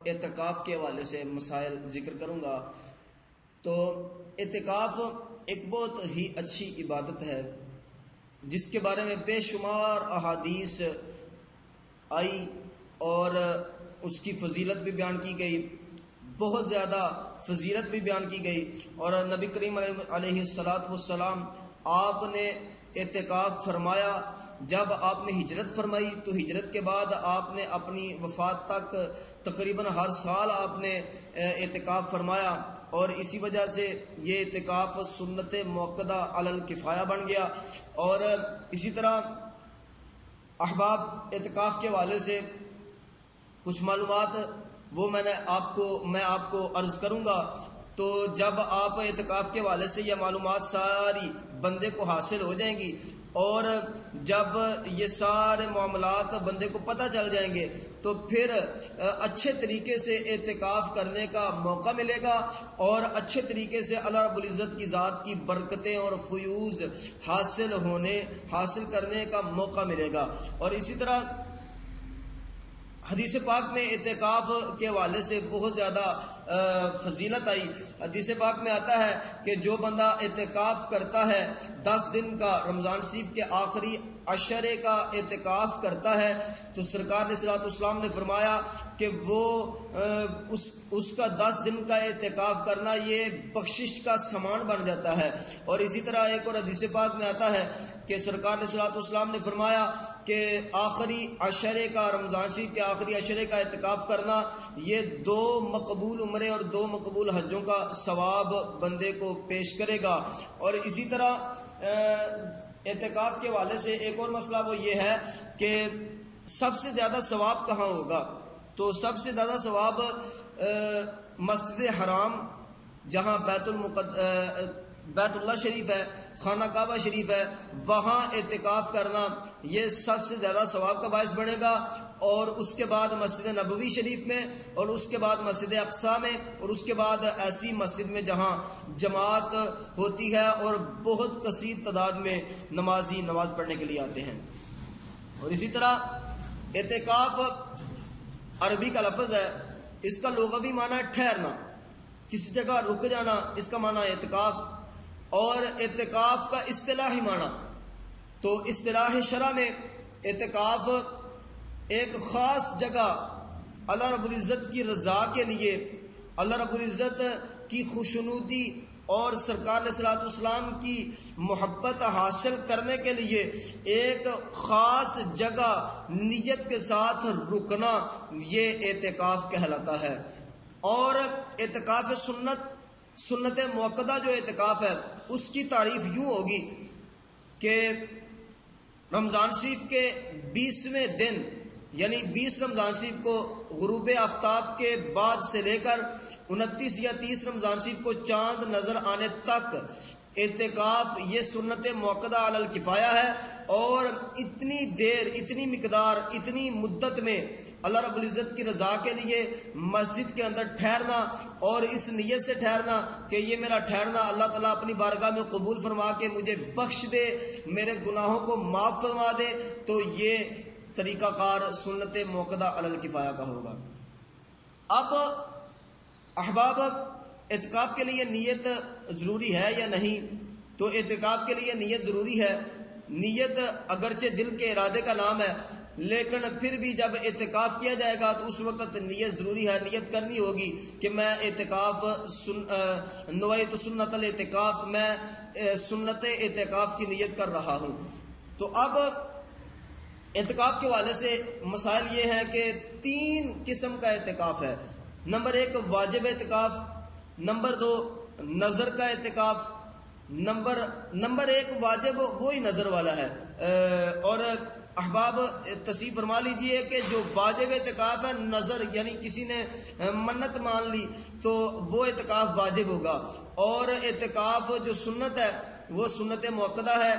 اعتکاف کے حوالے سے مسائل ذکر کروں گا۔ تو اعتکاف ایک بہت ہی اچھی عبادت ہے جس کے بارے میں بے شمار احادیث آئی اور اس کی فضیلت بھی بیان کی گئی، بہت زیادہ فضیلت بھی بیان کی گئی۔ اور نبی کریم علیہ السلام آپ نے اعتکاف فرمایا جب آپ نے ہجرت فرمائی، تو ہجرت کے بعد آپ نے اپنی وفات تک تقریباً ہر سال آپ نے اعتکاف فرمایا، اور اسی وجہ سے یہ اعتکاف سنت موقدہ علی الکفایہ بن گیا۔ اور اسی طرح احباب اعتکاف کے حوالے سے کچھ معلومات وہ میں آپ کو عرض کروں گا۔ تو جب آپ اعتکاف کے حوالے سے یہ معلومات ساری بندے کو حاصل ہو جائیں گی اور جب یہ سارے معاملات بندے کو پتہ چل جائیں گے تو پھر اچھے طریقے سے اعتکاف کرنے کا موقع ملے گا اور اچھے طریقے سے اللہ رب العزت کی ذات کی برکتیں اور فیوز حاصل کرنے کا موقع ملے گا۔ اور اسی طرح حدیث پاک میں اعتکاف کے حوالے سے بہت زیادہ فضیلت آئی۔ حدیث پاک میں آتا ہے کہ جو بندہ اعتکاف کرتا ہے 10 دن کا، رمضان شریف کے آخری عشرے کا اعتکاف کرتا ہے، تو سرکار علیہ الصلوۃ والسلام نے فرمایا کہ وہ اس کا 10 دن کا اعتکاف کرنا یہ بخشش کا سامان بن جاتا ہے۔ اور اسی طرح ایک اور حدیث پاک میں آتا ہے کہ سرکار علیہ الصلوۃ والسلام نے فرمایا کہ آخری عشرے کا، رمضان شریف کے آخری عشرے کا اعتکاف کرنا یہ 2 مقبول عمرے اور 2 مقبول حجوں کا ثواب بندے کو پیش کرے گا۔ اور اسی طرح اعتکاف کے حوالے سے ایک اور مسئلہ وہ یہ ہے کہ سب سے زیادہ ثواب کہاں ہوگا؟ تو سب سے زیادہ ثواب مسجد حرام، جہاں بیت اللہ شریف ہے، خانہ کعبہ شریف ہے، وہاں اعتکاف کرنا یہ سب سے زیادہ ثواب کا باعث بنے گا۔ اور اس کے بعد مسجد نبوی شریف میں، اور اس کے بعد مسجد اقصیٰ میں، اور اس کے بعد ایسی مسجد میں جہاں جماعت ہوتی ہے اور بہت کثیر تعداد میں نمازی نماز پڑھنے کے لیے آتے ہیں۔ اور اسی طرح اعتکاف عربی کا لفظ ہے، اس کا لغوی معنی ہے ٹھہرنا، کسی جگہ رک جانا، اس کا معنی ہے اعتکاف۔ اور اعتکاف کا اصطلاحی معنی، تو اصطلاح شرع میں اعتکاف ایک خاص جگہ اللہ رب العزت کی رضا کے لیے، اللہ رب العزت کی خوشنودی اور سرکار علیہ الصلوۃ والسلام کی محبت حاصل کرنے کے لیے ایک خاص جگہ نیت کے ساتھ رکنا، یہ اعتکاف کہلاتا ہے۔ اور اعتکاف سنت موقدہ جو اعتکاف ہے اس کی تعریف یوں ہوگی کہ رمضان شریف کے 20ویں دن، یعنی 20 رمضان شریف کو غروب آفتاب کے بعد سے لے کر 29 یا 30 رمضان شریف کو چاند نظر آنے تک اعتکاف یہ سنت موقدہ علی الکفایہ ہے۔ اور اتنی دیر، اتنی مقدار، اتنی مدت میں اللہ رب العزت کی رضا کے لیے مسجد کے اندر ٹھہرنا، اور اس نیت سے ٹھہرنا کہ یہ میرا ٹھہرنا اللہ تعالیٰ اپنی بارگاہ میں قبول فرما کے مجھے بخش دے، میرے گناہوں کو معاف فرما دے، تو یہ طریقہ کار سنت موقدہ علی الکفایہ کا ہوگا۔ اب احباب اعتکاف کے لیے نیت ضروری ہے یا نہیں؟ تو اعتکاف کے لیے نیت ضروری ہے۔ نیت اگرچہ دل کے ارادے کا نام ہے، لیکن پھر بھی جب اعتکاف کیا جائے گا تو اس وقت نیت ضروری ہے، نیت کرنی ہوگی کہ میں اعتکاف نویت سنت الاعتکاف، میں سنت اعتکاف کی نیت کر رہا ہوں۔ تو اب اعتکاف کے حوالے سے مسائل یہ ہیں کہ 3 قسم کا اعتکاف ہے۔ نمبر 1 واجب اعتکاف، نمبر 2 نظر کا اعتکاف۔ نمبر 1 واجب وہی نظر والا ہے، اور احباب تصحیح فرما لیجئے کہ جو واجب اعتکاف ہے نظر، یعنی کسی نے منت مان لی تو وہ اعتکاف واجب ہوگا، اور اعتکاف جو سنت ہے وہ سنت موقدہ ہے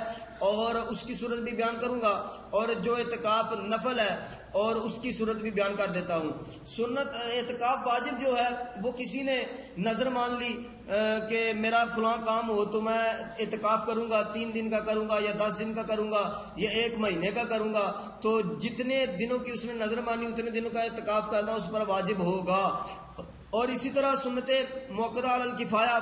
اور اس کی صورت بھی بیان کروں گا، اور جو اعتکاف نفل ہے اور اس کی صورت بھی بیان کر دیتا ہوں۔ سنت اعتکاف واجب جو ہے وہ کسی نے نظر مان لی کہ میرا فلاں کام ہو تو میں اعتکاف کروں گا، 3 دن کا کروں گا یا 10 دن کا کروں گا یا 1 مہینے کا کروں گا، تو جتنے دنوں کی اس نے نظر مانی اتنے دنوں کا اعتکاف کرنا اس پر واجب ہوگا۔ اور اسی طرح سنت موقدہ علی الکفایہ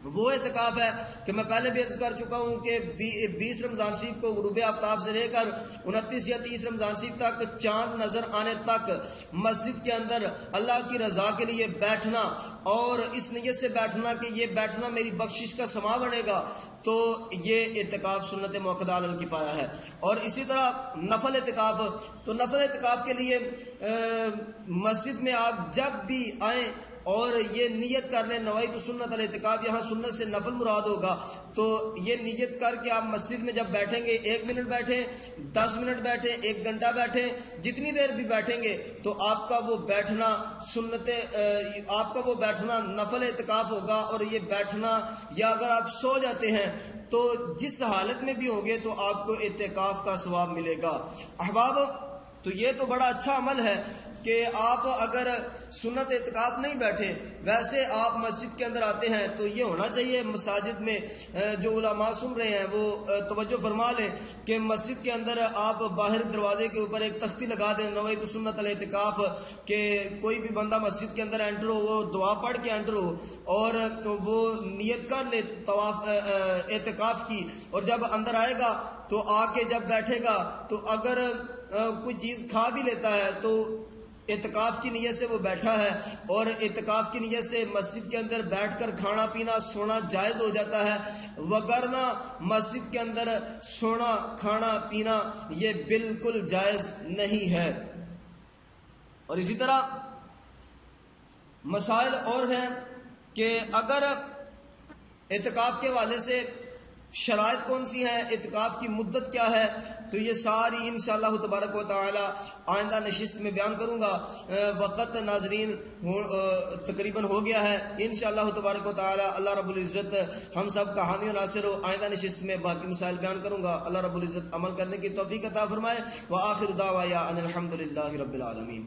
وہ اعتکاف ہے کہ میں پہلے بھی عرض کر چکا ہوں کہ 20 رمضان شریف کو غروب آفتاب سے لے کر 29 یا 30 رمضان شریف تک چاند نظر آنے تک مسجد کے اندر اللہ کی رضا کے لیے بیٹھنا، اور اس نیت سے بیٹھنا کہ یہ بیٹھنا میری بخشش کا سما بنے گا، تو یہ اعتکاف سنت موقدہ علی الکفایہ ہے۔ اور اسی طرح نفل اعتکاف، تو نفل اعتکاف کے لیے مسجد میں آپ جب بھی آئیں اور یہ نیت کر لیں نویت سنت الاعتکاف، یہاں سنت سے نفل مراد ہوگا، تو یہ نیت کر کے آپ مسجد میں جب بیٹھیں گے 1 منٹ بیٹھیں، 10 منٹ بیٹھیں، 1 گھنٹہ بیٹھیں، جتنی دیر بھی بیٹھیں گے تو آپ کا وہ بیٹھنا آپ کا وہ بیٹھنا نفل اعتکاف ہوگا۔ اور یہ بیٹھنا، یا اگر آپ سو جاتے ہیں تو جس حالت میں بھی ہوں گے تو آپ کو اعتکاف کا ثواب ملے گا۔ احباب، تو یہ تو بڑا اچھا عمل ہے کہ آپ اگر سنت اعتکاف نہیں بیٹھے، ویسے آپ مسجد کے اندر آتے ہیں، تو یہ ہونا چاہیے مساجد میں جو علماء سن رہے ہیں وہ توجہ فرما لیں کہ مسجد کے اندر آپ باہر دروازے کے اوپر ایک تختی لگا دیں نویت سنت الاعتکاف، کہ کوئی بھی بندہ مسجد کے اندر انٹر ہو وہ دعا پڑھ کے انٹر ہو اور وہ نیت کر لے طواف اعتکاف کی، اور جب اندر آئے گا تو آ کے جب بیٹھے گا تو اگر کوئی چیز کھا بھی لیتا ہے تو اعتکاف کی نیت سے وہ بیٹھا ہے، اور اعتکاف کی نیت سے مسجد کے اندر بیٹھ کر کھانا پینا سونا جائز ہو جاتا ہے، وگرنہ مسجد کے اندر سونا کھانا پینا یہ بالکل جائز نہیں ہے۔ اور اسی طرح مسائل اور ہیں کہ اگر اعتکاف کے حوالے سے شرائط کون سی ہیں، اعتکاف کی مدت کیا ہے، تو یہ ساری انشاءاللہ تبارک و تعالی آئندہ نشست میں بیان کروں گا۔ وقت ناظرین تقریباً ہو گیا ہے، انشاءاللہ تبارک و تعالی اللہ رب العزت ہم سب کا حامی و ناصر ہو۔ آئندہ نشست میں باقی مسائل بیان کروں گا، اللہ رب العزت عمل کرنے کی توفیق عطا فرمائے۔ وآخر دعوانا ان الحمد للہ رب العالمین۔